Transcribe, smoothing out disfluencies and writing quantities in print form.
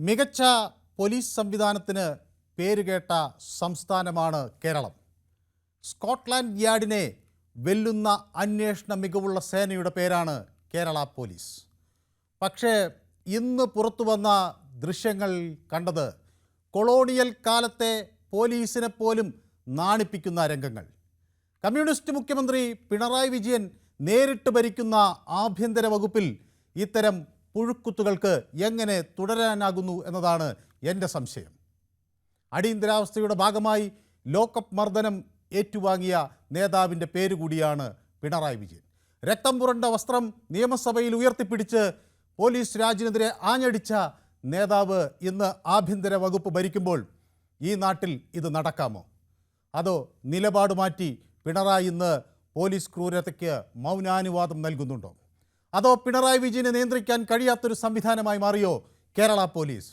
മികച്ച പോലീസ് സംവിധാനത്തിന് പേരുകേട്ട സംസ്ഥാനമാണ് കേരളം. സ്കോട്ട്ലാൻഡ് യാർഡിനെ വെല്ലുന്ന അന്വേഷണ മികവുള്ള സേനയുടെ പേരാണ് കേരള പോലീസ്. പക്ഷേ ഇന്ന് പുറത്തു വന്ന ദൃശ്യങ്ങൾ കണ്ടത് കൊളോണിയൽ കാലത്തെ പോലീസിനെ പോലും നാണിപ്പിക്കുന്ന രംഗങ്ങൾ. കമ്മ്യൂണിസ്റ്റ് മുഖ്യമന്ത്രി പിണറായി വിജയൻ നേരിട്ട് ഭരിക്കുന്ന ആഭ്യന്തര വകുപ്പിൽ ഇത്തരം പുഴുക്കുത്തുകൾക്ക് എങ്ങനെ തുടരാനാകുന്നു എന്നതാണ് എൻ്റെ സംശയം. അടിയന്തരാവസ്ഥയുടെ ഭാഗമായി ലോക്കപ്പ് മർദ്ദനം ഏറ്റുവാങ്ങിയ നേതാവിൻ്റെ പേരുകൂടിയാണ് പിണറായി വിജയൻ. രക്തം പുരണ്ട വസ്ത്രം നിയമസഭയിൽ ഉയർത്തിപ്പിടിച്ച് പോലീസ് രാജിനെതിരെ ആഞ്ഞടിച്ച നേതാവ് ഇന്ന് ആഭ്യന്തര വകുപ്പ് ഭരിക്കുമ്പോൾ ഈ നാട്ടിൽ ഇത് നടക്കാമോ? അതോ നിലപാട് മാറ്റി പിണറായി ഇന്ന് പോലീസ് ക്രൂരതയ്ക്ക് മൗനാനുവാദം നൽകുന്നുണ്ടോ? അതോ പിണറായി വിജയനെ നിയന്ത്രിക്കാൻ കഴിയാത്തൊരു സംവിധാനമായി മാറിയോ കേരള പോലീസ്?